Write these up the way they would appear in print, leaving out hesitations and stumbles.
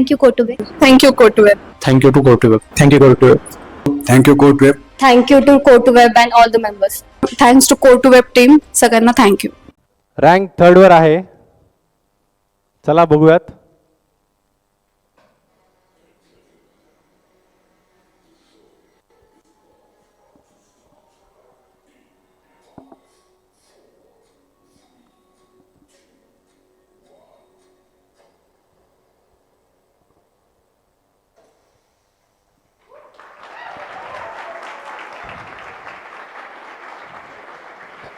Thank you, Kotube. Thank you, Kotoweb. Thank you to GoToWeb. Thank you, GoToWeb. Thank you, CodeWeb. Thank you to Kotoweb and all the members. Thanks to Kotoweb team. सगळ्यांना thank you. Rank थर्डवर आहे. चला बघूयात.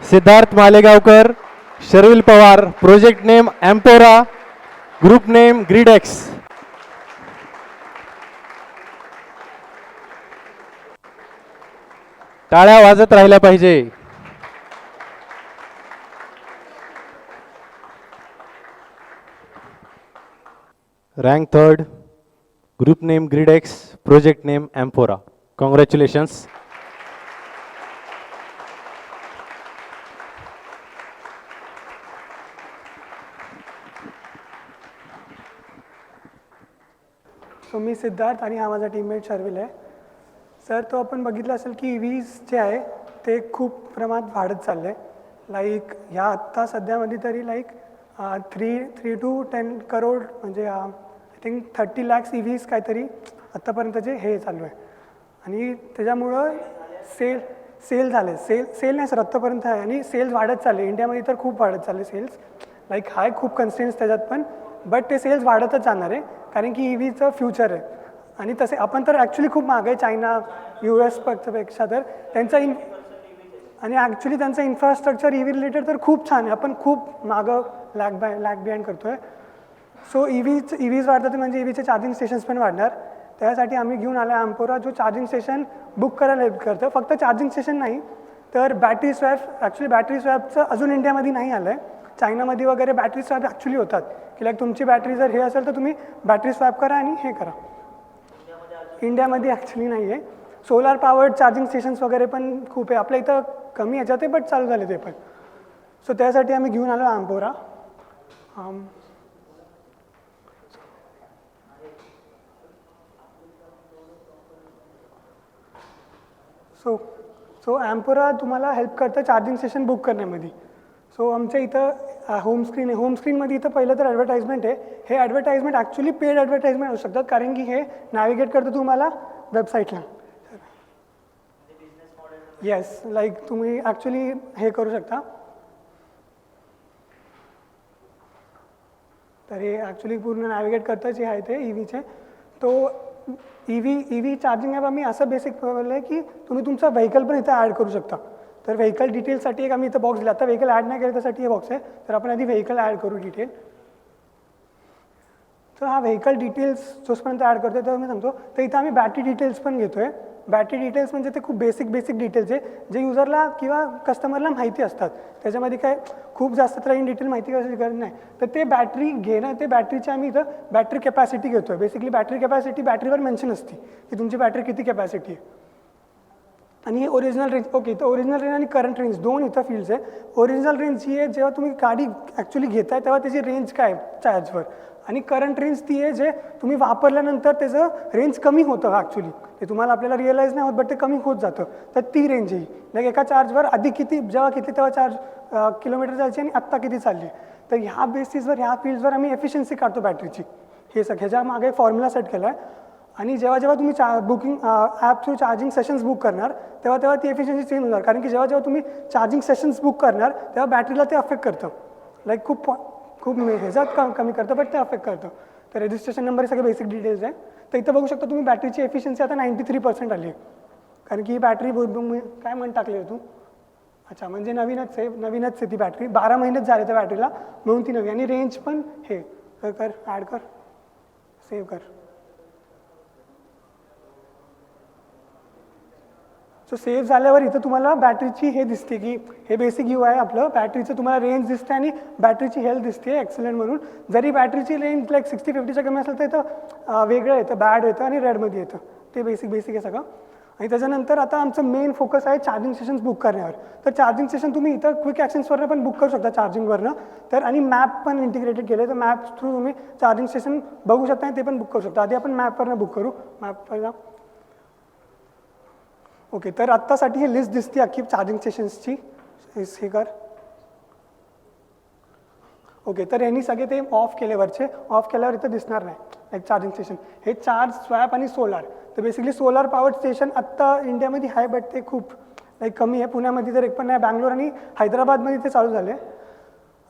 Siddharth Malegaonkar, Sharvil Pawar, project name Empora, group name Gridex. टाळ्या वाजत राहिल्या पाहिजे. Rank third, group name Gridex, project name Empora. Congratulations. So मी सिद्धार्थ आणि हा माझा टीममेट शर्विल आहे. सर, तो आपण बघितलं असेल की ईव्हीज जे आहे ते खूप प्रमाणात वाढत चाललं आहे. लाईक ह्या आत्ता सध्यामध्ये तरी लाईक 3 to 10 करोड म्हणजे आय थिंक 30 lakhs ईव्हीज काहीतरी आत्तापर्यंतचे हे चालू आहे. आणि त्याच्यामुळं सेल झाले. सेल नाही सर, आत्तापर्यंत आहे आणि सेल्स वाढत चालले. इंडियामध्ये तर खूप वाढत चालले सेल्स. लाईक हाय खूप कन्स्टेन्स त्याच्यात पण, बट ते सेल्स वाढतच जाणार आहे कारण की ईव्हीचं फ्युचर आहे. आणि तसे आपण तर ॲक्च्युली खूप मागे आहे चायना US पेक्षा तर त्यांचा आणि ॲक्च्युली त्यांचं इन्फ्रास्ट्रक्चर ईव्ही रिलेटेड तर खूप छान आहे. आपण खूप मागं लॅग बिहाइंड करतो आहे. सो ईव्हीज वाढतात म्हणजे ईव्हीचे चार्जिंग स्टेशन्स पण वाढणार. त्यासाठी आम्ही घेऊन आला एम्पोरा, जो चार्जिंग स्टेशन बुक करायला हेल्प करतं. फक्त चार्जिंग स्टेशन नाही तर बॅटरी स्वॅप. ॲक्च्युली बॅटरी स्वॅपचं अजून इंडियामध्ये नाही आलं आहे. चायनामध्ये वगैरे बॅटरी स्वॅप ॲक्च्युली होतात की लाईक तुमची बॅटरी जर हे असेल तर तुम्ही बॅटरी स्वॅप करा आणि हे करा. इंडियामध्ये ॲक्च्युली नाही आहे. सोलार पॉवर्ड चार्जिंग स्टेशन्स वगैरे पण खूप आहे. आपल्या इथं कमी ह्याच्यात आहे बट चालू झाले ते पण. सो त्यासाठी आम्ही घेऊन आलो एम्पोरा. सो एम्पोरा तुम्हाला हेल्प करतं चार्जिंग स्टेशन बुक करण्यामध्ये. सो आमच्या इथं होम स्क्रीन आहे. होम स्क्रीनमध्ये इथं पहिलं तर ॲडव्हर्टाइजमेंट आहे. हे ॲडव्हर्टाइजमेंट ॲक्च्युली पेड ॲडव्हर्टाइजमेंट होऊ शकतात कारण की हे नॅव्हिगेट करतं तुम्हाला वेबसाईटला. येस, लाईक तुम्ही ॲक्च्युली हे करू शकता. तर हे ॲक्च्युली पूर्ण नॅव्हिगेट करतं जे आहे ते ईव्हीचे. तो ईव्ही चार्जिंग ॲप आम्ही असं बेसिक ठेवलं आहे की तुम्ही तुमचा व्हेकल पण इथं ॲड करू शकता. तर व्हेकल डिटेल्ससाठी एक आम्ही इथं बॉक्स दिला. आता व्हेकल ॲड नाही केलं त्यासाठी हे बॉक्स आहे. तर आपण आधी व्हेकल ॲड करू डिटेल. तर हा व्हेकल डिटेल्स जोपर्यंत ॲड करतो तर मी सांगतो. तर इथं आम्ही बॅटरी डिटेल्स पण घेतो आहे. बॅटरी डिटेल्स म्हणजे ते खूप बेसिक डिटेल्स आहे जे युजरला किंवा कस्टमरला माहिती असतात. त्याच्यामध्ये काय खूप जास्त तर इन डिटेल माहिती करायची गरज नाही. तर ते बॅटरी घेणं, ते बॅटरीची आम्ही इथं बॅटरी कॅपॅसिटी घेतो आहे. बेसिकली बॅटरी कॅपॅसिटी बॅटरीवर मेन्शन असते की तुमची बॅटरी किती कॅपॅसिटी आहे. आणि हे ओरिजिनल रेंज. ओके, तर ओरिजिनल रेंज आणि करंट रेंज दोन इथं फील्ड्स आहे. ओरिजिनल रेंज ही आहे जेव्हा तुम्ही गाडी ॲक्च्युली घेताय तेव्हा त्याची रेंज काय चार्जवर. आणि करंट रेंज ती आहे जे तुम्ही वापरल्यानंतर त्याचं रेंज कमी होतं. ॲक्च्युली ते तुम्हाला आपल्याला रिअलाईज नाही होत बट ते कमी होत जातं. तर ती रेंज आहे. लाईक एका चार्जवर आधी जेव्हा तेव्हा चार्ज किलोमीटर जायची आणि आत्ता किती चालली. तर ह्या बेसिसवर ह्या फील्ड्सवर आम्ही एफिशियन्सी काढतो बॅटरीची. हे ह्याच्या मागे फॉर्म्युला सेट केला आहे. आणि जेव्हा तुम्ही booking app through charging sessions book करणार तेव्हा ती एफिशियन्सी चेंज होणार. कारण की जेव्हा तुम्ही चार्जिंग सेशन्स बुक करणार तेव्हा बॅटरीला ते अफेक्ट करतं. लाईक खूप ह्याच्यात कमी करतं बट ते अफेक्ट करतं. तर रजिस्ट्रेशन नंबर हे सगळे बेसिक डिटेल्स आहे. तर इथं बघू शकता तुम्ही बॅटरीची एफिशियन्सी आता 93% आली आहे. कारण की ही बॅटरी काय म्हणून टाकली आहे तू. अच्छा, म्हणजे नवीनच आहे ती बॅटरी. 12 महिनेच झाले त्या बॅटरीला म्हणून ती नवी. आणि रेंज पण हे कर ॲड कर, सेव्ह कर. सो सेव्ह झाल्यावर इथं तुम्हाला बॅटरीची हे दिसते की हे बेसिक यू आहे आपलं. बॅटरीचं तुम्हाला रेंज दिसते आणि बॅटरीची हेल्थ दिसते एक्सलंट म्हणून. जरी बॅटरीची रेंज लाईक 60-50च्या कमी असेल तर इथं वेगळं येतं, बॅड येतं आणि रेडमध्ये येतं. ते बेसिक आहे सगळं. आणि त्याच्यानंतर आता आमचं मेन फोकस आहे चार्जिंग स्टेशन्स बुक करण्यावर. तर चार्जिंग स्टेशन तुम्ही इथं क्विक ॲक्सेसवरनं पण बुक करू शकता चार्जिंगवरनं. तर आणि मॅप पण इंटिग्रेटेड केले, तर मॅप थ्रू तुम्ही चार्जिंग स्टेशन बघू शकता आणि ते पण बुक करू शकता. आधी आपण मॅपवरनं बुक करू. मॅपवर ओके, तर आत्तासाठी ही लिस्ट दिसते अख्खी चार्जिंग स्टेशन्सची. हे कर. ओके, तर यांनी सगळे ते ऑफ केले, वरचे ऑफ केल्यावर इथं दिसणार नाही लाईक चार्जिंग स्टेशन. हे चार्ज, स्वॅप आणि सोलार. तर बेसिकली सोलार पॉवर स्टेशन आत्ता इंडियामध्ये आहे, बट ते खूप लाईक कमी आहे. पुण्यामध्ये तर एक पण नाही, बँगलोर आणि हैदराबादमध्ये ते चालू झाले.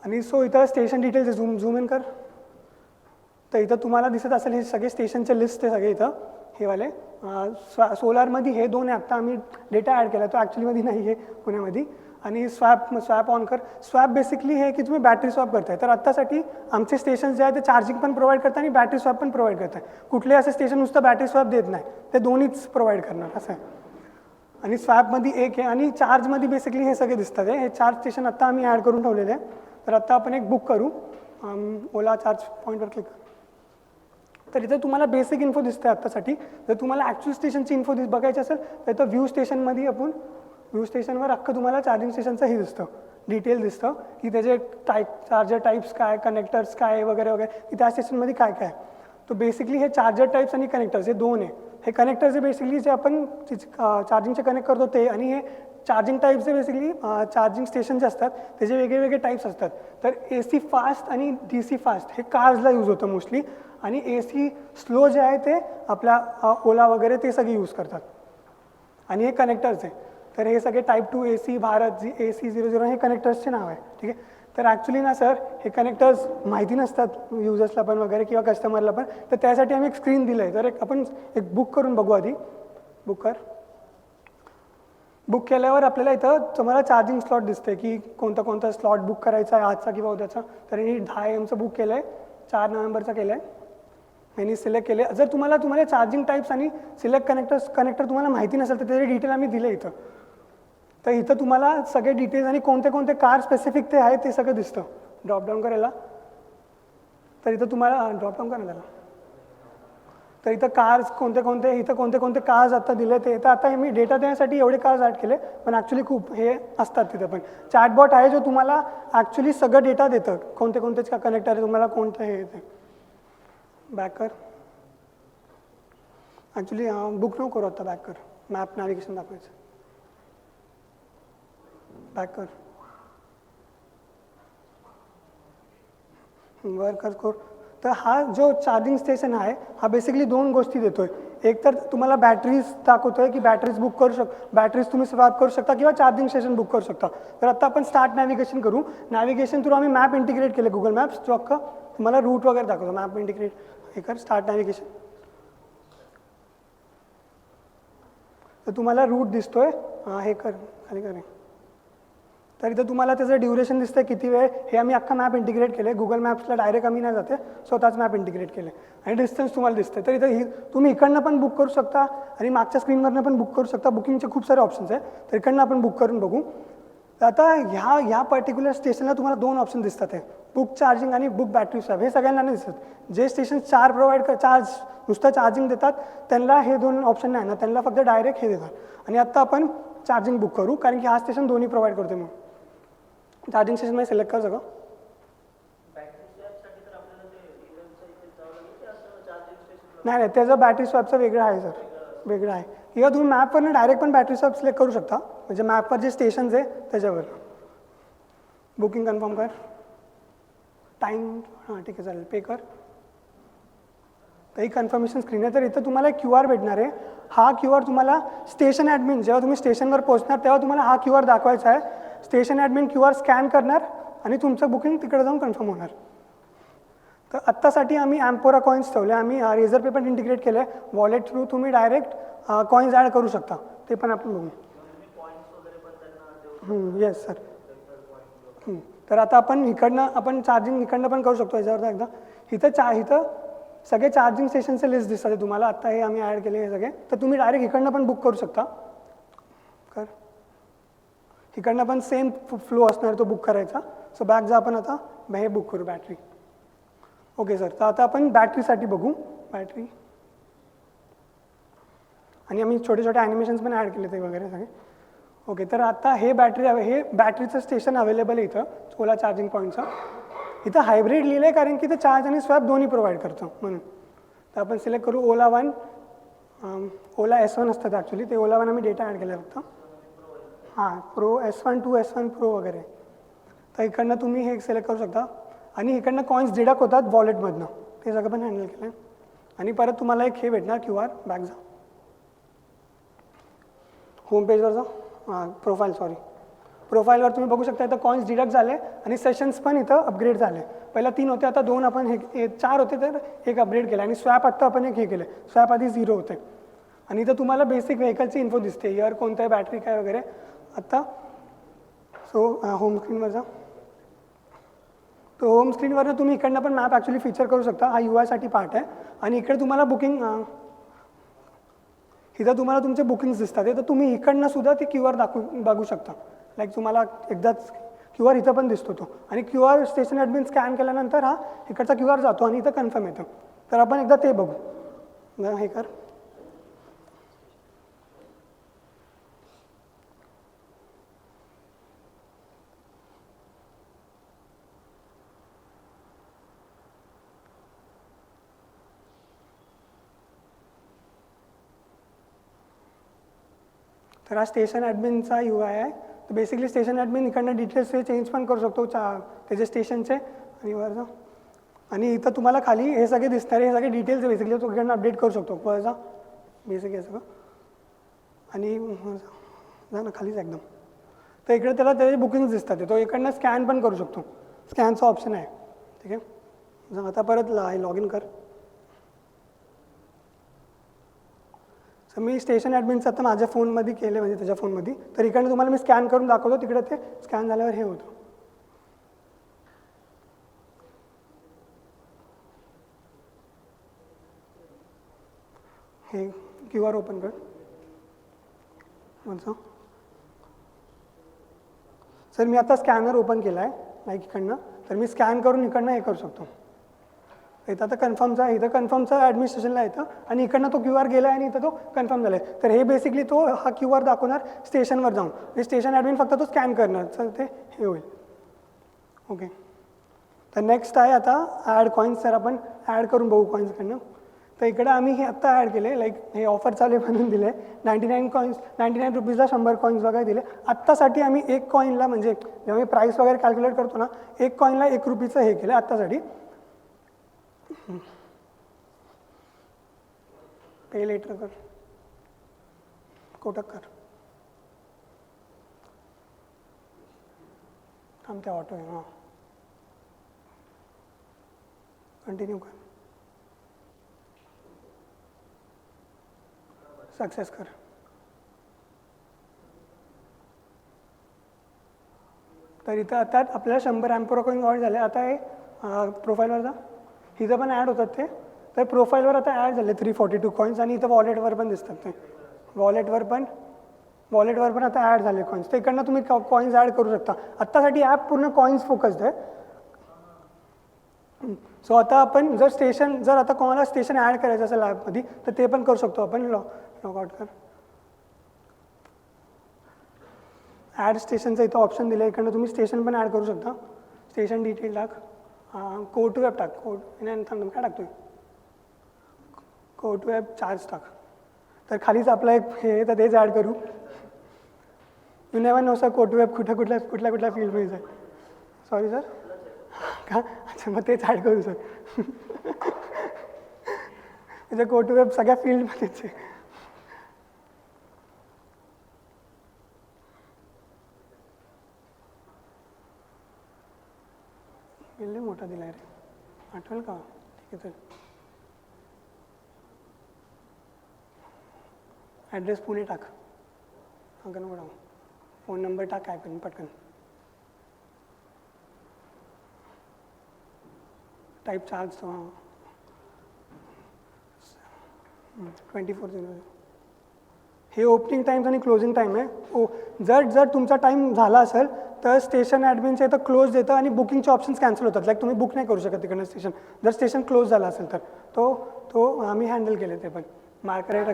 आणि सो इथं स्टेशन डिटेल्स झूम इन कर. तर इथं तुम्हाला दिसत असेल हे सगळे स्टेशनचे लिस्ट आहे सगळे इथं हे वाले. सोलारमध्ये हे 2 आहे, आत्ता आम्ही डेटा ॲड केला, तो ॲक्च्युलीमध्ये नाही आहे पुण्यामध्ये. आणि स्वॅप ऑन कर. स्वॅप बेसिकली हे की तुम्ही बॅटरी स्वॅप करताय. तर आत्तासाठी आमचे स्टेशन जे आहे ते चार्जिंग पण प्रोव्हाइड करतात आणि बॅटरी स्वॅप पण प्रोव्हाइड करतात. कुठलेही असे स्टेशन नुसतं बॅटरी स्वॅप देत नाही, ते दोन्हीच प्रोव्हाइड करणार असं आहे. आणि स्वॅपमध्ये एक आहे आणि चार्जमध्ये बेसिकली हे सगळे दिसतात आहे. हे चार्ज स्टेशन आत्ता आम्ही ॲड करून ठेवलेले आहे. तर आत्ता आपण एक बुक करू. ओला चार्ज पॉईंटवर क्लिक करू. तर इथं तुम्हाला बेसिक इन्फो दिसते आत्तासाठी. जर तुम्हाला ॲक्च्युअल स्टेशनची इन्फो बघायची असेल तर इथं व्ह्यू स्टेशनमध्ये आपण व्ह्यू स्टेशनवर अख्खं तुम्हाला चार्जिंग स्टेशनचं हे दिसतं, डिटेल दिसतं की त्याचे चार्जर टाईप्स काय, कनेक्टर्स काय वगैरे वगैरे, की त्या स्टेशनमध्ये काय काय. तो बेसिकली हे चार्जर टाईप्स आणि कनेक्टर्स हे 2 आहे. हे कनेक्टर्स हे बेसिकली जे आपण चार्जिंगचे कनेक्ट करतो ते, आणि हे चार्जिंग टाईप्स हे बेसिकली चार्जिंग स्टेशन जे असतात त्याचे वेगळे वेगळे टाईप्स असतात. तर AC फास्ट आणि DC फास्ट हे कार्सला यूज होतं मोस्टली, आणि AC स्लो जे आहे ते आपल्या ओला वगैरे ते सगळे यूज करतात. आणि हे कनेक्टर्स आहे. तर हे सगळे टाईप 2 AC, भारत AC00 हे कनेक्टर्सचे नाव आहे. ठीक आहे. तर ॲक्च्युली ना सर हे कनेक्टर्स माहिती नसतात युजर्सला पण वगैरे किंवा कस्टमरला पण. तर त्यासाठी आम्ही एक स्क्रीन दिलं आहे. तर आपण एक बुक करून बघू आधी. बुक कर. बुक केल्यावर आपल्याला इथं तुम्हाला चार्जिंग स्लॉट दिसते की कोणता स्लॉट बुक करायचा आहे आजचा किंवा उद्याचा. तर हे 10 AM बुक केलं आहे, 4 नोव्हेंबरचा केलं आहे. यांनी सिलेक्ट केले. जर तुम्हाला चार्जिंग टाईप्स आणि सिलेक्ट कनेक्टर तुम्हाला माहिती नसेल तर त्याचे डिटेल आम्ही दिले इथं. तर इथं तुम्हाला सगळे डिटेल्स आणि कोणते कार स्पेसिफिक ते आहे ते सगळं दिसतं. ड्रॉपडाऊन करायला तर इथं तुम्हाला ड्रॉपडाऊन करा त्याला. तर इथं कार्स कोणते कार्स आता दिले ते. तर आता मी डेटा देण्यासाठी एवढे कार्स ॲड केले, पण ॲक्च्युली खूप हे असतात तिथं. पण चॅटबॉट आहे जो तुम्हाला ॲक्च्युली सगळं डेटा देतं, कोणते कनेक्टर आहे, तुम्हाला कोणतं हे येते. बॅक कर. ॲक्च्युली बुक नको करू आता, बॅक कर. मॅप नॅव्हिगेशन दाखवायचं. बॅक कर. वर कर स्कोर. तर हा जो चार्जिंग स्टेशन आहे हा बेसिकली 2 गोष्टी देतोय. एक तर तुम्हाला बॅटरीज दाखवतोय की बॅटरीज बुक करू बॅटरीज तुम्ही स्वॅप करू शकता किंवा चार्जिंग स्टेशन बुक करू शकता. तर आता आपण स्टार्ट नॅव्हिगेशन करू. नॅव्हिगेशन थ्रू आम्ही मॅप इंटिग्रेट केले, गुगल मॅप्स, जो अख्खा तुम्हाला रूट वगैरे दाखवतो. मॅप इंटिग्रेट हे कर. Start navigation. तर तुम्हाला रूट दिसतोय, हे कर खाली कर. तर इथं तुम्हाला त्याचं ड्युरेशन दिसतंय किती वेळ. हे आम्ही अख्खा मॅप इंटिग्रेट केले. गुगल मॅप्सला डायरेक्ट आम्ही नाही जाते, स्वतःच मॅप इंटिग्रेट केले. आणि डिस्टन्स तुम्हाला दिसतंय. तर इथं तुम्ही इकडनं पण बुक करू शकता आणि मागच्या स्क्रीनवरनं पण बुक करू शकता. बुकिंगचे खूप सारे ऑप्शन्स आहे. तर इकडनं आपण बुक करून बघू. तर आता ह्या पर्टिक्युलर स्टेशनला तुम्हाला 2 ऑप्शन दिसतात आहे, बुक चार्जिंग आणि बुक बॅटरी स्वॅप. हे सगळ्यांना नाही दिसत. जे स्टेशन नुसतं चार्जिंग देतात त्यांना हे 2 ऑप्शन नाही ना, त्यांना फक्त डायरेक्ट हे देतात. आणि आत्ता आपण चार्जिंग बुक करू, कारण की हा स्टेशन दोन्ही प्रोव्हाइड करते. मग चार्जिंग स्टेशन मध्ये सिलेक्ट कर सगळं. नाही, त्याचं बॅटरी स्वॅपचं वेगळं आहे सर, वेगळं आहे. किंवा तुम्ही मॅपवरनं डायरेक्ट पण बॅटरी स्वॅप सिलेक्ट करू शकता, म्हणजे मॅपवर जे स्टेशन्स आहे त्याच्यावर. बुकिंग कन्फर्म कर. टाईम हां ठीक आहे चालेल, पे कर. तर ही कन्फर्मेशन स्क्रीन आहे. तर इथं तुम्हाला QR भेटणार आहे. हा QR तुम्हाला स्टेशन ॲडमिन, जेव्हा तुम्ही स्टेशनवर पोहोचणार तेव्हा तुम्हाला हा QR दाखवायचा आहे. स्टेशन ॲडमिन QR स्कॅन करणार आणि तुमचं बुकिंग तिकडे जाऊन कन्फर्म होणार. तर आत्तासाठी आम्ही एम्पोरा कॉईन्स ठेवले. आम्ही रेझर पे पण इंटिग्रेट केलं आहे. वॉलेट थ्रू तुम्ही डायरेक्ट कॉईन्स ॲड करू शकता, ते पण आपण बघू. Yes sir. तर आता आपण चार्जिंग इकडनं पण करू शकतो याच्यावर एकदा. इथं सगळे चार्जिंग स्टेशनचे लिस्ट दिसतात आहे तुम्हाला. आत्ता हे आम्ही ॲड केले हे सगळे. तर तुम्ही डायरेक्ट इकडनं पण बुक करू शकता. इकडनं पण सेम फ्लो असणार तो बुक करायचा. सो बॅक जा आपण आता हे बुक करू बॅटरी. Okay sir. तर आता आपण बॅटरीसाठी बघू. बॅटरी आणि आम्ही छोटे छोटे ॲनिमेशन्स पण ॲड केले ते वगैरे सगळे. ओके, तर आता हे बॅटरीचं स्टेशन अवेलेबल आहे इथं ओला चार्जिंग पॉईंटचं. इथं हायब्रिड लिहिलं आहे कारण की ते चार्ज आणि स्वॅप दोन्ही प्रोव्हाइड करतं म्हणून. तर आपण सिलेक्ट करू ओला 1, ओला S1 असतात ॲक्च्युली, ते ओला 1 आम्ही डेटा ॲड केला आहे फक्त. हां, प्रो S1 2 S1 प्रो वगैरे. तर इकडनं तुम्ही हे सिलेक्ट करू शकता आणि इकडनं कॉईन्स डिडक्ट होतात वॉलेटमधनं, ते सगळं पण हँडल केलं आहे. आणि परत तुम्हाला एक हे भेटणार QR बॅक जा, होम पेजवर जा, प्रोफाईलवर तुम्ही बघू शकता इथं कॉईन्स डिडक्ट झाले आणि सेशन्स पण इथं अपग्रेड झाले. पहिला 3 होते, आता 2 आपण हे 4 होते तर एक अपग्रेड केलं. आणि स्वॅप आत्ता आपण एक हे केलं, स्वॅप आधी 0 होते. आणि इथं तुम्हाला बेसिक व्हेकलची इन्फो दिसते, इयर कोणतं आहे, बॅटरी काय वगैरे आत्ता. सो होम स्क्रीनवर जा. तो होम स्क्रीनवरनं तुम्ही इकडनं पण मॅप ॲक्च्युली फीचर करू शकता. हा UI साठी पार्ट आहे. आणि इकडे तुम्हाला बुकिंग, इथं तुम्हाला तुमचे बुकिंग्स दिसतात, तर तुम्ही इकडनं सुद्धा ते QR बघू शकता. लाईक तुम्हाला एकदाच QR इथं पण दिसतो तो. आणि QR स्टेशन ॲडमिन स्कॅन केल्यानंतर हा इकडचा QR जातो आणि इथं कन्फर्म येतं. तर आपण एकदा ते बघू. हे कर, तर हा स्टेशन ॲडमिनचा UI आहे. तर बेसिकली स्टेशन ॲडमिन इकडनं डिटेल्स हे चेंज पण करू शकतो त्याचे स्टेशनचे. आणि वर जा, आणि इथं तुम्हाला खाली हे सगळे दिसणार, हे सगळे डिटेल्स बेसिकली तो इकडनं अपडेट करू शकतो. वर जा, बेसिक हे सगळं. आणि जा ना खालीच एकदम. तर इकडे त्याला त्याचे बुकिंग्स दिसतात, तो इकडनं स्कॅन पण करू शकतो, स्कॅनचा ऑप्शन आहे. ठीक आहे, जा आता परत लॉग इन कर. तर मी स्टेशन ॲडमिनचं आता माझ्या फोनमध्ये केलं, म्हणजे त्याच्या फोनमध्ये. तर इकडनं तुम्हाला मी स्कॅन करून दाखवतो, तिकडे ते स्कॅन झाल्यावर हे होतं. हे QR ओपन कर माझं. सर मी आता स्कॅनर ओपन केला आहे लाईक इकडनं, तर मी स्कॅन करून इकडनं हे करू शकतो. इथं आता कन्फर्मचा, इथं कन्फर्मचा ॲडमिनिस्ट्रेशनला येतं आणि इकडनं तो QR गेला आहे आणि इथं तो कन्फर्म झाला आहे. तर हे बेसिकली तो हा QR दाखवणार स्टेशनवर जाऊन, म्हणजे स्टेशन ॲडमिन फक्त तो स्कॅन करणार, तर ते हे होईल. ओके, तर नेक्स्ट आहे आता ॲड कॉईन्स. तर आपण ॲड करून बघू कॉईन्सकडनं. तर इकडे आम्ही हे आत्ता ॲड केले, लाईक हे ऑफर चालू आहे म्हणून दिले. 99 रुपीजला 100 कॉईन्स वगैरे दिले. आत्तासाठी आम्ही 1 कॉईनला, म्हणजे जेव्हा मी प्राईस वगैरे कॅल्क्युलेट करतो ना, 1 कॉईनला 1 रुपीचं हे केलं आत्तासाठी. पे लेटर कर, कोटक कर, थांबते ऑटो आहे. हां, कंटिन्यू कर, सक्सेस कर. तर इथं आता आपल्याला 100 ॲम्पोरा कॉईन ॲड झाले. आता हे प्रोफाईलवर जा, इथं पण ॲड होतात ते. तर प्रोफाईलवर आता ॲड झाले 342 कॉईन्स. आणि इथं वॉलेटवर पण दिसतात ते, वॉलेटवर पण आता ॲड झाले कॉईन्स. तर इकडनं तुम्ही कॉईन्स ॲड करू शकता. आत्तासाठी ॲप पूर्ण कॉईन्स फोकस्ड आहे. सो आता आपण जर आता कोणाला स्टेशन ॲड करायचं असेल ॲपमध्ये, तर ते पण करू शकतो आपण. लॉग आउट कर, ॲड स्टेशनचं इथं ऑप्शन दिलं, इकडनं तुम्ही स्टेशन पण ॲड करू शकता. स्टेशन डिटेल टाक, कोड टू वेब टाक, कोड थांब काय टाकतोय, कोड टू वेब चार्ज टाक. तर खालीच आपला एक हे, तर तेच ॲड करू. You never know sir, code to web कुठल्या फील्डमध्ये आहे. सॉरी सर, का? अच्छा, मग तेच ॲड करू सर. म्हणजे कोड टू वेब सगळ्या फील्डमध्येच आहे. बिल्डिंग मोठा दिला आहे रे, आठवेल का? ठीक आहे, चल. ॲड्रेस पुणे टाक, नको टाकू, फोन नंबर टाक, काय पण पटकन टाईप चार्ज 24/0. हे ओपनिंग टाईम्स आणि क्लोजिंग टाईम आहे. जर तुमचा टाईम झाला असेल तर स्टेशन ॲडमिनच्या इथं क्लोज येतं आणि बुकिंगचे ऑप्शन्स कॅन्सल होतात. लाईक तुम्ही बुक नाही करू शकत तिकडनं स्टेशन, जर स्टेशन क्लोज झालं असेल तर. तो आम्ही हँडल केले, ते पण मार्कर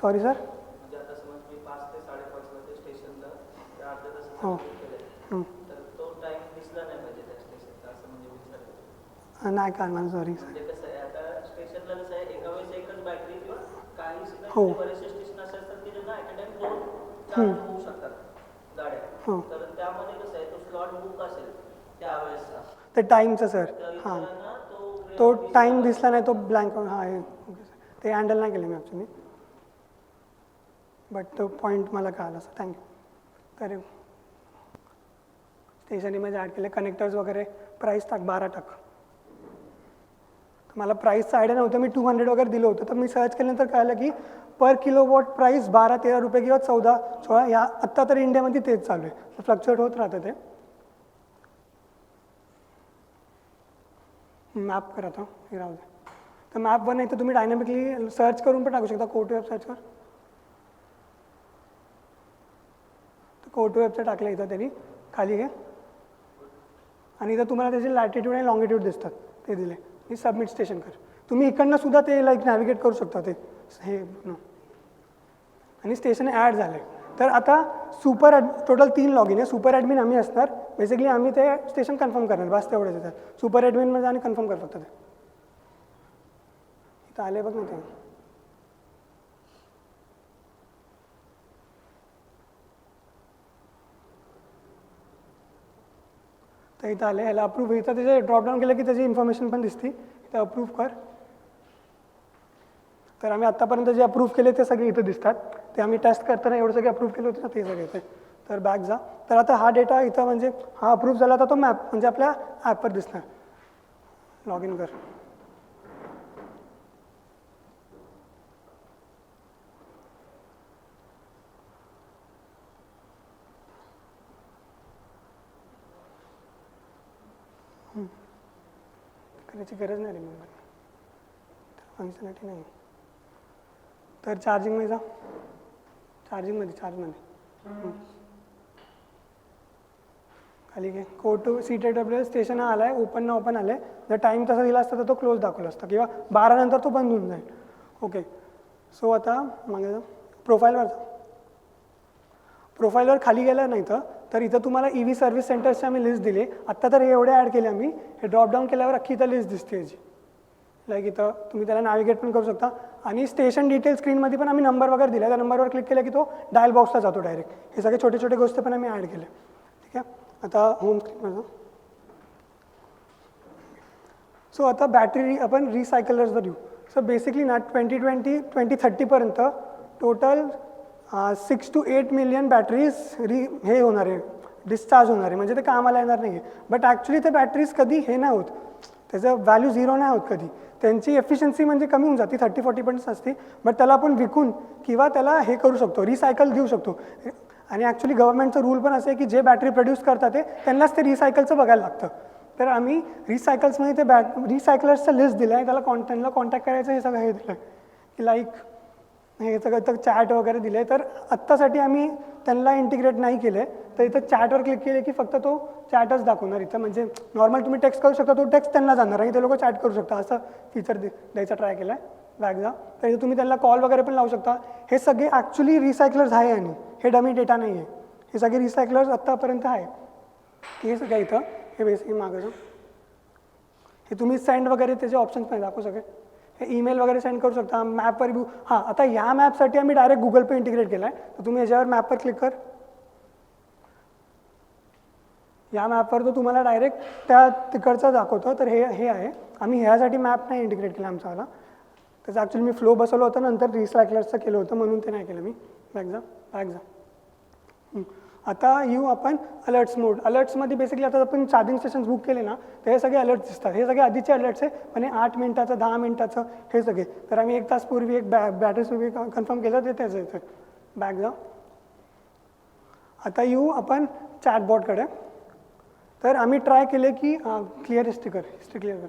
सॉरी सर. म्हणजे आता समज मी 5 ते 5:30 ते स्टेशनला त्या अर्ध्या तासाचा हो. वेट केलाय, तर तो टाइम दिसला नाही पाहिजे त्या स्टेशनचा, असं म्हणजे विचारायचं. नाही का मला सॉरी. म्हणजे कसं आहे, आता स्टेशनला कसं आहे, एका वेळेस एकच बॅटरी किंवा काही हो. बरेचसे स्टेशन असेल तर तिथे ना ॲट अ टाइम 2 चार्ज होऊ शकतात गाड्या. हो. तर त्यामध्ये कसं आहे, तो स्लॉट बुक असेल त्यावेळेसचा, ते टाईमचं सर. तर हां, इतरांना तो टाईम दिसला नाही, तो ब्लँक. हां हे ओके सर, ते हँडल नाही केलं मी ॲक्च्युली, बट तो पॉईंट मला कळाला सर, थँक्यू. तर स्टेशन इमेज ॲड केले, कनेक्टर्स वगैरे, प्राईस टाक 12 टाक. तर मला प्राईसचं आयडिया नव्हतं, मी 200 वगैरे दिलं होतं, तर मी सर्च केल्यानंतर कळलं की पर किलोवॉट प्राईस 12-13 रुपये किंवा 14-16 या आत्ता तर इंडियामध्ये तेच चालू आहे, फ्लक्च्युएट होत राहतं ते. मॅप करा आता, हे राहू दे. तर मॅपवर नाही तर तुम्ही डायनॅमिकली सर्च करून पण टाकू शकता, कोटू वेब सर्चवर. तर कोटू वेबचं टाकलं इथं त्यांनी खाली घे, आणि इथं तुम्हाला त्याचे लॅटिट्यूड आणि लॉंगिट्यूड दिसतात, ते दिले. मी सबमिट स्टेशन कर. तुम्ही इकडनं सुद्धा ते लाईक नॅव्हिगेट करू शकता ते हे आणि स्टेशन ॲड झालं आहे. तर आता टोटल 3 लॉग इन आहे. सुपर ॲडमिन आम्ही असणार, बेसिकली आम्ही ते स्टेशन कन्फर्म करणार, बस तेवढंच येतात. सुपर ॲडमिनमध्ये आणि कन्फर्म कर फक्त ते. इथं आले बघ ना ते. तर इथं आले, ह्याला अप्रूव्ह, इथं त्याचे ड्रॉपडाऊन केलं की त्याची इन्फॉर्मेशन पण दिसते. इथं अप्रूव्ह कर. तर आम्ही आत्तापर्यंत जे अप्रूव्ह केले ते सगळे इथं दिसतात. ते आम्ही टेस्ट करताना एवढं सगळे अप्रूव्ह केले होते ना, ते सगळे इथे. तर बॅक जा. तर आता हा डेटा इथं म्हणजे हा अप्रूव्ह झाला, तर तो मॅप म्हणजे आपल्या ॲपवर दिसणार. लॉग इन कर. करायची गरज नाही रिमेंबर, फंक्शनॅलिटी नाही. तर चार्जिंगमध्ये जा, चार्जमध्ये खाली घे. CTW स्टेशन आला आहे, ओपन आलं आहे. जर टाईम तसा दिला असता तर तो क्लोज दाखवला असता, किंवा 12 नंतर तो बंद होऊन जाईल. ओके. सो आता मागे जा, प्रोफाईलवर जा. प्रोफाईलवर खाली गेलं नाही तर इथं तुम्हाला EV सर्व्हिस सेंटर्सची आम्ही लिस्ट दिली. आत्ता तर हे एवढे ॲड केले आम्ही. हे ड्रॉपडाऊन केल्यावर अख्खी इथं लिस्ट दिसते याची. लाईक इथं तुम्ही त्याला नॅव्हिगेट पण करू शकता. आणि स्टेशन डिटेल स्क्रीनमध्ये पण आम्ही नंबर वगैरे दिला. त्या नंबरवर क्लिक केलं की तो डायल बॉक्सला जातो डायरेक्ट. हे सगळे छोटे छोटे गोष्टी पण आम्ही ॲड केले. ठीक आहे. आता होम स्क्रीनवर. सो आता बॅटरी आपण रिसायकलर्सवर येऊ. सो बेसिकली ना 2030पर्यंत टोटल 6 to 8 मिलियन बॅटरीज हे होणार आहे, डिस्चार्ज होणार आहे. म्हणजे ते कामाला येणार नाही आहे. बट ॲक्च्युली ते बॅटरीज कधी हे नाही होत, त्याचं व्हॅल्यू 0 नाही होत कधी. त्यांची एफिशियन्सी म्हणजे कमी होऊन जाते, 30-40% असते. बट त्याला आपण विकून किंवा त्याला हे करू शकतो, रिसायकल देऊ शकतो. आणि ॲक्च्युली गव्हर्नमेंटचं रूल पण असं आहे की जे बॅटरी प्रोड्यूस करतात त्यांनाच ते रिसायकलचं बघायला लागतं. तर आम्ही रिसायकल्समध्ये ते रिसायकलर्सचं लिस्ट दिलं आहे. त्यांना कॉन्टॅक्ट करायचं हे सगळं हे दिलं आहे की लाईक हे सगळं तर चॅट वगैरे दिलं आहे. तर आत्तासाठी आम्ही त्यांना इंटिग्रेट नाही केलं आहे. तर इथं चॅटवर क्लिक केले की फक्त तो चॅटच दाखवणार इथं. म्हणजे नॉर्मल तुम्ही टेक्स्ट करू शकता, तो टेक्स्ट त्यांना जाणार आणि ते लोक चॅट करू शकता. असं फीचर द्यायचा ट्राय केला आहे. बॅक जा. तर इथं तुम्ही त्यांना कॉल वगैरे पण लावू शकता. हे सगळे ॲक्च्युली रिसायकलर्स आहे आणि हे डमी डेटा नाही आहे. हे सगळे रिसायकलर्स आत्तापर्यंत आहे. हे सगळं इथं हे बेसिकली मागं जा. हे तुम्ही सेंड वगैरे त्याचे ऑप्शन्स पण दाखवू सगळे. हे ईमेल वगैरे सेंड करू शकता. मॅपवर रिव्ह्यू. हां, आता ह्या मॅपसाठी आम्ही डायरेक्ट गुगल पे इंटिग्रेट केला आहे. तर तुम्ही याच्यावर मॅपवर क्लिक कर. या मॅपवर तो तुम्हाला डायरेक्ट त्या तिकडचा दाखवतो. तर हे आहे. आम्ही ह्यासाठी मॅप नाही इंटिग्रेट केला आमचावाला. त्याचं ॲक्च्युली मी फ्लो बसवलं होतं, नंतर रिसायकलर्सचं केलं होतं म्हणून ते नाही केलं मी. बॅक जा. आता येऊ आपण अलर्ट्स मोड. अलर्ट्समध्ये बेसिकली आता आपण चार्जिंग स्टेशन्स बुक केले ना, तर हे सगळे अलर्ट्स दिसतात. हे सगळे आधीचे अलर्ट्स आहे, पण हे 8 मिनिटाचं 10 मिनिटाचं हे सगळे. तर आम्ही 1 तासपूर्वी एक बॅटरीपूर्वी कन्फर्म केलं, ते त्याचं येतं. बॅक जा. आता येऊ आपण चॅटबॉटकडे. तर आम्ही ट्राय केले की क्लिअर हिस्ट्री क्लिअर कर.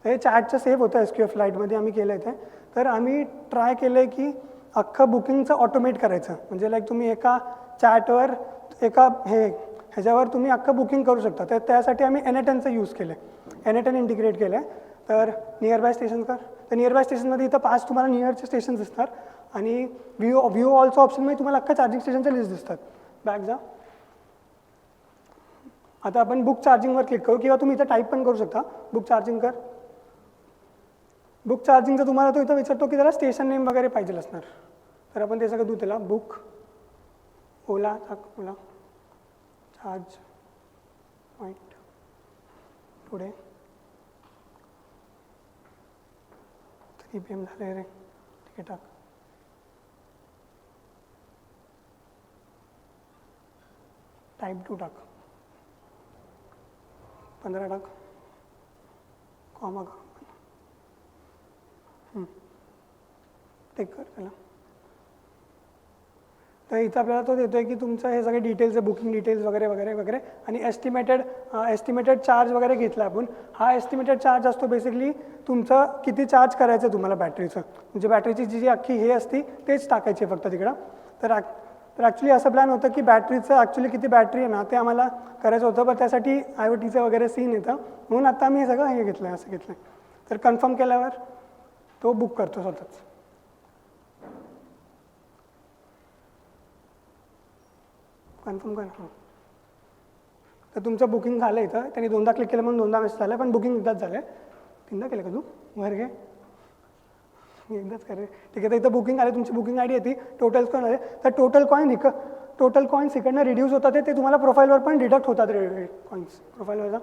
हे चॅटचं सेव्ह होतं SQF लाईटमध्ये आम्ही केलं आहे ते. तर आम्ही ट्राय केलं आहे की अख्खं बुकिंगचं ऑटोमेट करायचं. म्हणजे लाईक तुम्ही एका चॅटवर ह्याच्यावर तुम्ही अख्खं बुकिंग करू शकता. तर त्यासाठी आम्ही NA10चं यूज केलं आहे. NA10 इंटिग्रेट केलं आहे. तर नियर बाय स्टेशन कर. तर नियर बाय स्टेशनमध्ये इथं 5 तुम्हाला नियरचे स्टेशन दिसणार आणि व्ह्यू ऑल्सो ऑप्शनमध्ये तुम्हाला अख्खा चार्जिंग स्टेशनच्या लिस्ट दिसतात. बॅक जा. आता आपण बुक चार्जिंगवर क्लिक करू किंवा तुम्ही इथं टाईप पण करू शकता. बुक चार्जिंग कर. बुक चार्जिंगचं तुम्हाला तो इथं विचारतो की त्याला स्टेशन नेम वगैरे पाहिजे असणार. तर आपण ते सगळं देऊ त्याला. बुक ओला ओला चार्ज पॉईंट पुढे 3 PM झाले रे. ठीक आहे, टाक. टाईप 2 टाक. 15 टाक. कॉमा कर. टेक कर त्याला. तर इथं आपल्याला तो देतो आहे की तुमचं हे सगळे डिटेल्स आहे, बुकिंग डिटेल्स वगैरे वगैरे वगैरे आणि एस्टिमेटेड चार्ज वगैरे घेतला आपण. हा एस्टिमेटेड चार्ज असतो बेसिकली तुमचं किती चार्ज करायचं आहे तुम्हाला बॅटरीचं. म्हणजे बॅटरीची जी अख्खी हे असती तेच टाकायची आहे फक्त तिकडं. तर ॲक्च्युली असं प्लॅन होतं की बॅटरीचं ॲक्च्युली किती बॅटरी आहे ना ते आम्हाला करायचं होतं, पण त्यासाठी IoTचं वगैरे सीन येतं म्हणून आता आम्ही हे सगळं हे घेतलं आहे, असं घेतलं आहे. तर कन्फर्म केल्यावर तो बुक करतो स्वतःच. कन्फर्म कर. तर तुमचं बुकिंग झालं इथं. त्यांनी 2दा क्लिक केलं म्हणून 2दा मेसेज झाला, पण बुकिंग एकदाच झालं आहे. 3दा केलं का तू? वर घे. एकदाच कर रे. ठीक आहे. तर इथं बुकिंग आले, तुमची बुकिंग ID येते. टोटल कॉईन आले. तर टोटल कॉईन्स इकडनं रिड्यूस होतात ते तुम्हाला प्रोफाईलवर पण डिडक्ट होतात. कॉईन्स प्रोफाईलवर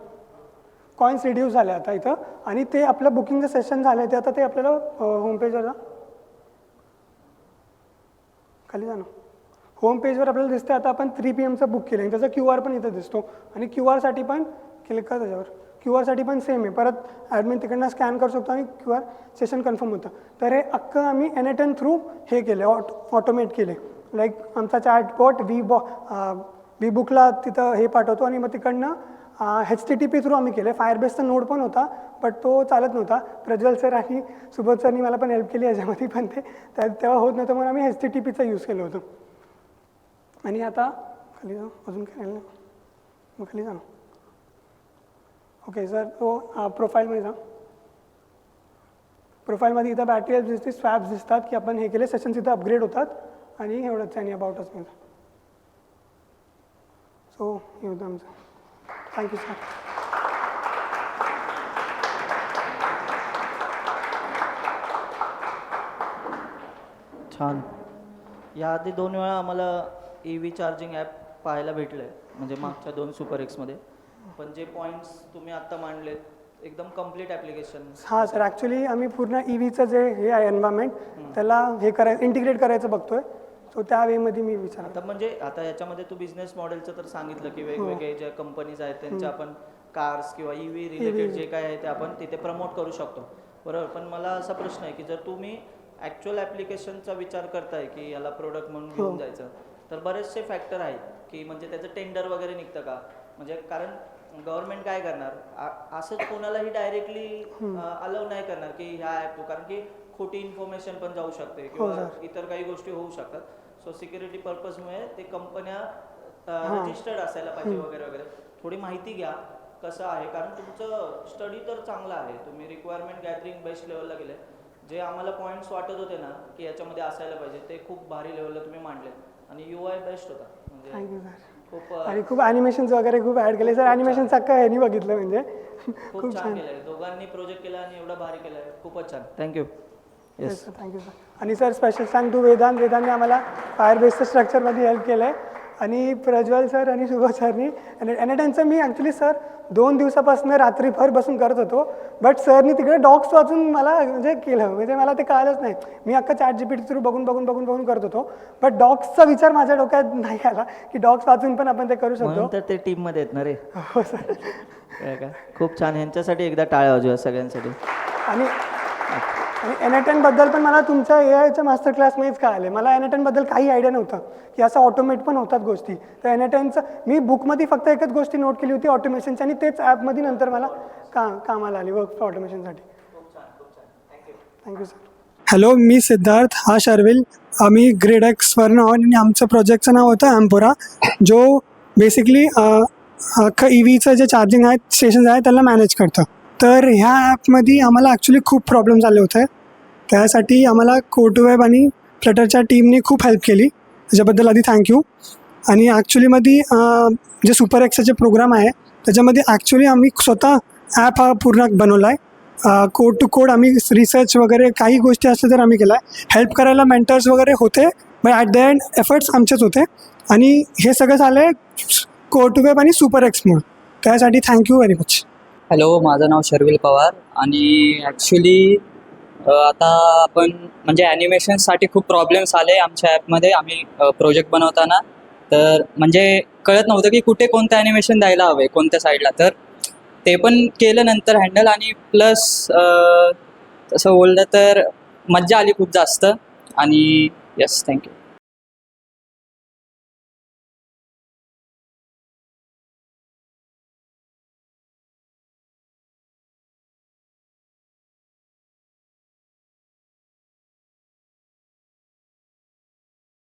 कॉईन्स रिड्यूस झाले आता इथं. आणि ते आपलं बुकिंगचं सेशन झालं आहे ते आता ते आपल्याला होमपेजवर जा. खाली जा ना. होम पेजवर आपल्याला दिसतं आता आपण 3 PM बुक केलं आहे. त्याचा QR पण इथं दिसतो आणि QRसाठी पण क्लिक कर त्याच्यावर. QRसाठी पण सेम आहे. परत ॲडमिन तिकडनं स्कॅन करू शकतो आणि QR सेशन कन्फर्म होतं. तर हे अख्खं आम्ही NA10 थ्रू हे केले, ऑटोमेट केले. लाईक आमचा चॅटबॉट वी बुकला तिथं हे पाठवतो आणि मग तिकडनं HTTP थ्रू आम्ही केले. फायरबेसचा नोड पण होता बट तो चालत नव्हता. प्रज्वल सर आणि सुबोध सरनी मला पण हेल्प केली याच्यामध्ये, पण ते तेव्हा होत नव्हतं म्हणून आम्ही HTTPचा यूज केलं होतं. आणि आता खाली जा. अजून काय नाही मग खाली जा ना. ओके सर, तो प्रोफाईलमध्ये जा. प्रोफाईलमध्ये इथं बॅटरी हेल्प दिसते, स्वॅप्स दिसतात की आपण हे केले, सेशन्स इथं अपग्रेड होतात आणि एवढंच आणि अबाउटच मिळतं. सो हे होतं आमचं. Thank you sir. छान. याआधी 2 वेळा आम्हाला EV चार्जिंग ॲप पाहायला भेटलं आहे, म्हणजे मागच्या 2 सुपर एक्समध्ये. पण जे पॉईंट्स तुम्ही आत्ता मांडलेत एकदम कम्प्लीट ॲप्लिकेशन. हां सर, ॲक्च्युली आम्ही पूर्ण EVचं जे हे आहे एन्व्हायरमेंट त्याला हे इंटिग्रेट करायचं बघतोय. सो त्या वेमध्ये मी विचारतो. आता म्हणजे आता याच्यामध्ये तू बिझनेस मॉडेलचं तर सांगितलं की वेगवेगळे ज्या कंपनीज आहेत त्यांच्या आपण कार्स किंवा EV रिलेटेड जे काय आहे ते आपण तिथे प्रमोट करू शकतो, बरोबर. पण मला असा प्रश्न आहे की जर तुम्ही ॲक्च्युअल ॲप्लिकेशनचा विचार करताय की याला प्रोडक्ट म्हणून घेऊन जायचं, तर बरेचसे फॅक्टर आहेत की म्हणजे त्याचं टेंडर वगैरे निघतं का. म्हणजे कारण गव्हर्नमेंट काय करणार, असंच कोणालाही डायरेक्टली अलाउ नाही करणार की ह्या ॲप, कारण की खोटी इन्फॉर्मेशन पण जाऊ शकते किंवा इतर काही गोष्टी होऊ शकतात. सो सिक्युरिटी पर्पजमुळे ते कंपन्या रजिस्टर्ड असायला पाहिजे वगैरे वगैरे. थोडी माहिती घ्या कसं आहे, कारण तुमचं स्टडी तर चांगला आहे, तुम्ही रिक्वायरमेंट गॅदरिंग बेस्ट लेवलला गेले. जे आम्हाला पॉईंट्स वाटत होते ना की याच्यामध्ये असायला पाहिजे ते खूप भारी लेवलला तुम्ही मांडलेत आणि UI बेस्ट होता. म्हणजे खूप आणि खूप ॲनिमेशन्स वगैरे खूप ॲड केले सर. ॲनिमेशन्स अख्खं ह्यानी बघितलं म्हणजे खूप छान केलंय. दोघांनी प्रोजेक्ट केला आणि एवढा भारी केलाय, खूपच छान. Thank you. Yes sir, thank you sir. आणि सर स्पेशल थँक टू वेदांनी आम्हाला फायरबेसच्या स्ट्रक्चरमध्ये हेल्प केलं आहे. आणि प्रज्वल सर आणि शुभ सरनी NA10चं मी ॲक्च्युली सर 2 दिवसापासून रात्रीभर बसून करत होतो, बट सरनी तिकडे डॉक्स वाचून मला म्हणजे केलं, म्हणजे मला ते कळलंच नाही. मी अख्खा ChatGPT थ्रू बघून करत होतो, बट डॉक्सचा विचार माझ्या डोक्यात नाही आला की डॉक्स वाचून पण आपण ते करू शकतो. तर ते टीममध्ये आहेत ना रे. हो सर. खूप छान. ह्यांच्यासाठी एकदा टाळ्या वाजवा सगळ्यांसाठी. आणि NA10बद्दल पण मला तुमच्या AIच्या मास्टर क्लासमध्येच कळाले. मला NA10बद्दल काही आयडिया नव्हतं की असं ऑटोमेट पण होतात गोष्टी. तर NA10चं मी बुकमध्ये फक्त एकच गोष्टी नोट केली होती ऑटोमेशनची, आणि तेच ॲपमध्ये नंतर मला कामाला आली वर्क ऑटोमेशनसाठी. Thank you sir. हॅलो, मी सिद्धार्थ, हा शर्विल. आम्ही ग्रिडेक्सवरनं आहोत आणि आमचं प्रोजेक्टचं नाव होतं एम्पोरा, जो बेसिकली अख्खं EVचं जे चार्जिंग आहे स्टेशन आहे त्याला मॅनेज करतं. तर ह्या ॲपमध्ये आम्हाला ॲक्च्युली खूप प्रॉब्लेम्स आले होते. त्यासाठी आम्हाला कोटोवेब आणि फ्लटरच्या टीमने खूप हेल्प केली, त्याच्याबद्दल आधी थँक्यू. आणि ॲक्च्युलीमध्ये जे सुपर एक्सचे प्रोग्राम आहे त्याच्यामध्ये ॲक्च्युली आम्ही स्वतः ॲप हा पूर्ण बनवला आहे. कोड टू कोड आम्ही रिसर्च वगैरे काही गोष्टी असल्या तर आम्ही केला आहे. हेल्प करायला मेंटर्स वगैरे होते, but at the end efforts आमचेच होते. आणि हे सगळं झालं आहे कोटोवेब आणि सुपर एक्समुळे. त्यासाठी थँक्यू व्हेरी मच. हॅलो, माझं नाव शर्विल पवार आणि ॲक्च्युली आता आपण म्हणजे ॲनिमेशनसाठी खूप प्रॉब्लेम्स आले आमच्या ॲपमध्ये. आम्ही प्रोजेक्ट बनवताना तर म्हणजे कळत नव्हतं की कुठे कोणतं ॲनिमेशन द्यायला हवे, कोणत्या साईडला. तर ते पण केलं नंतर हँडल. आणि प्लस तसं बोललं तर मज्जा आली खूप जास्त. आणि यस, थँक्यू.